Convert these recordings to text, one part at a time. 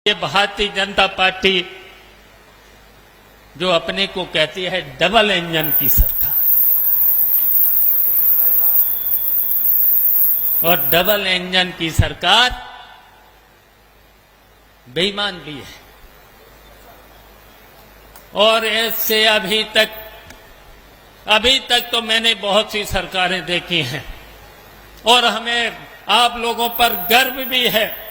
ये भारतीय जनता पार्टी जो अपने को कहती है डबल इंजन की सरकार, और डबल इंजन की सरकार बेईमान भी है। और इससे अभी तक तो मैंने बहुत सी सरकारें देखी हैं और हमें आप लोगों पर गर्व भी है।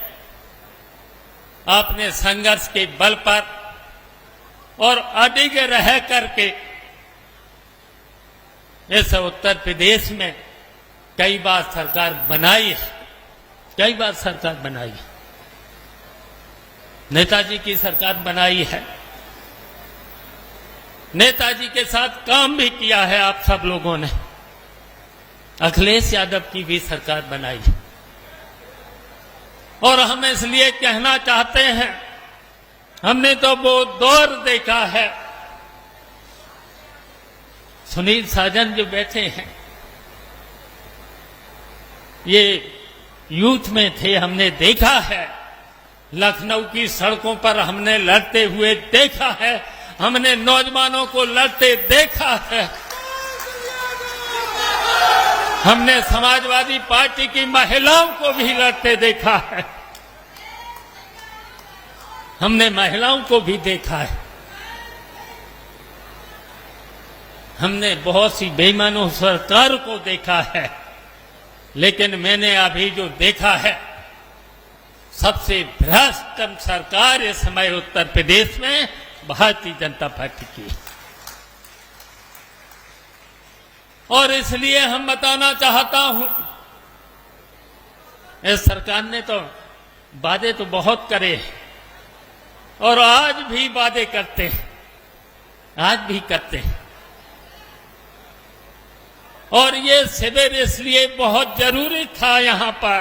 आपने संघर्ष के बल पर और अडिग रह करके इस उत्तर प्रदेश में कई बार सरकार बनाई है, कई बार सरकार बनाई है। नेताजी की सरकार बनाई है, नेताजी के साथ काम भी किया है आप सब लोगों ने। अखिलेश यादव की भी सरकार बनाई है और हम इसलिए कहना चाहते हैं, हमने तो वो दौर देखा है। सुनील साजन जो बैठे हैं, ये यूथ में थे, हमने देखा है। लखनऊ की सड़कों पर हमने लड़ते हुए देखा है, हमने नौजवानों को लड़ते देखा है। हमने समाजवादी पार्टी की महिलाओं को भी लड़ते देखा है, हमने महिलाओं को भी देखा है। हमने बहुत सी बेईमानों सरकार को देखा है, लेकिन मैंने अभी जो देखा है, सबसे भ्रष्ट सरकार इस समय उत्तर प्रदेश में भारतीय जनता पार्टी की। और इसलिए हम बताना चाहता हूं, इस सरकार ने तो वादे तो बहुत करे और आज भी वादे करते हैं, आज भी करते हैं। और ये शिविर इसलिए बहुत जरूरी था। यहां पर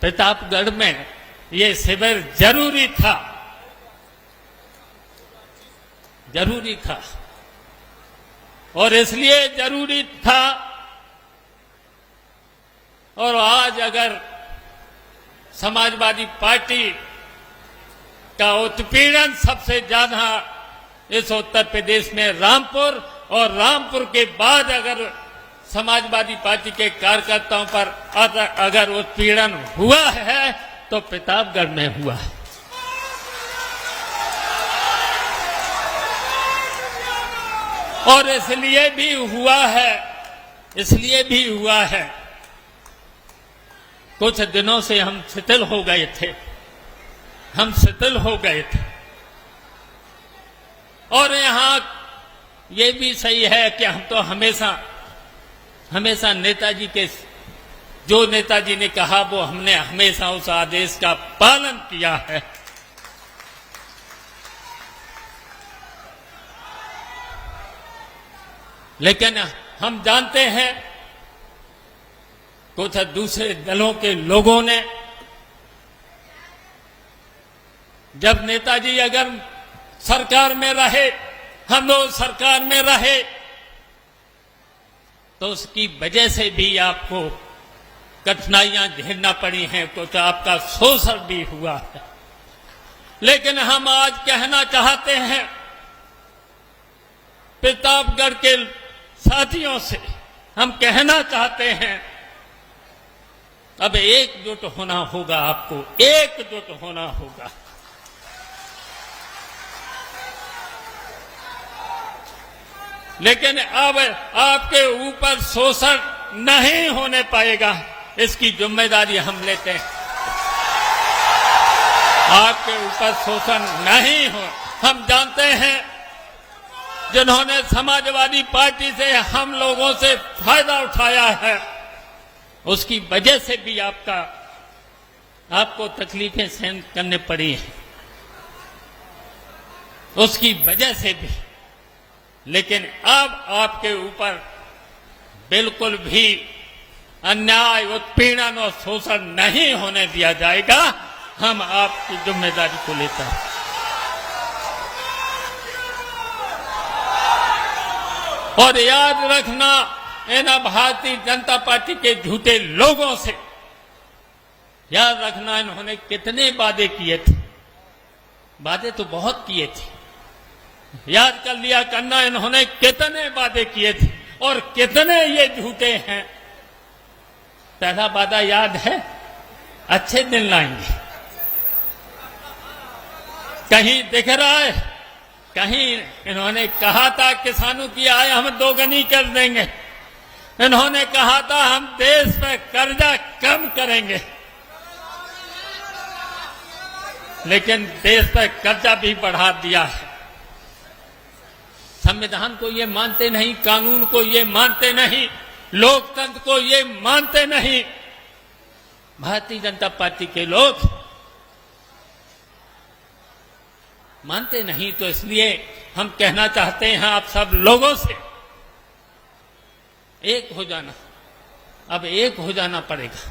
प्रतापगढ़ में ये शिविर जरूरी था, जरूरी था। और इसलिए जरूरी था, और आज अगर समाजवादी पार्टी का उत्पीड़न सबसे ज्यादा इस उत्तर प्रदेश में रामपुर, और रामपुर के बाद अगर समाजवादी पार्टी के कार्यकर्ताओं पर अगर उत्पीड़न हुआ है तो प्रतापगढ़ में हुआ है। और इसलिए भी हुआ है, इसलिए भी हुआ है, कुछ दिनों से हम शिथिल हो गए थे, हम शिथिल हो गए थे। और यहां ये भी सही है कि हम तो हमेशा नेताजी के, जो नेताजी ने कहा वो हमने हमेशा उस आदेश का पालन किया है। लेकिन हम जानते हैं कुछ दूसरे दलों के लोगों ने, जब नेताजी अगर सरकार में रहे, हम लोग सरकार में रहे, तो उसकी वजह से भी आपको कठिनाइयां झेलना पड़ी हैं, कुछ आपका शोषण भी हुआ है। लेकिन हम आज कहना चाहते हैं प्रतापगढ़ के साथियों से, हम कहना चाहते हैं अब एकजुट होना होगा, आपको एकजुट होना होगा। लेकिन अब आपके ऊपर शोषण नहीं होने पाएगा, इसकी जिम्मेदारी हम लेते हैं। आपके ऊपर शोषण नहीं हो। हम जानते हैं जिन्होंने समाजवादी पार्टी से हम लोगों से फायदा उठाया है, उसकी वजह से भी आपको तकलीफें सहन करने पड़ी हैं, उसकी वजह से भी। लेकिन अब आपके ऊपर बिल्कुल भी अन्याय, उत्पीड़न और शोषण नहीं होने दिया जाएगा। हम आपकी जिम्मेदारी को लेते हैं। और याद रखना, इन भारतीय जनता पार्टी के झूठे लोगों से याद रखना, इन्होंने कितने वादे किए थे, वादे तो बहुत किए थे। याद कर लिया करना, इन्होंने कितने वादे किए थे और कितने ये झूठे हैं। पहला वादा याद है, अच्छे दिन लाएंगे। कहीं दिख रहा है, कहीं इन्होंने कहा था किसानों की आय हम दोगुनी कर देंगे। इन्होंने कहा था हम देश में कर्जा कम करेंगे, लेकिन देश पर कर्जा भी बढ़ा दिया है। संविधान को ये मानते नहीं, कानून को ये मानते नहीं, लोकतंत्र को ये मानते नहीं। भारतीय जनता पार्टी के लोग मानते नहीं, तो इसलिए हम कहना चाहते हैं आप सब लोगों से, एक हो जाना, अब एक हो जाना पड़ेगा।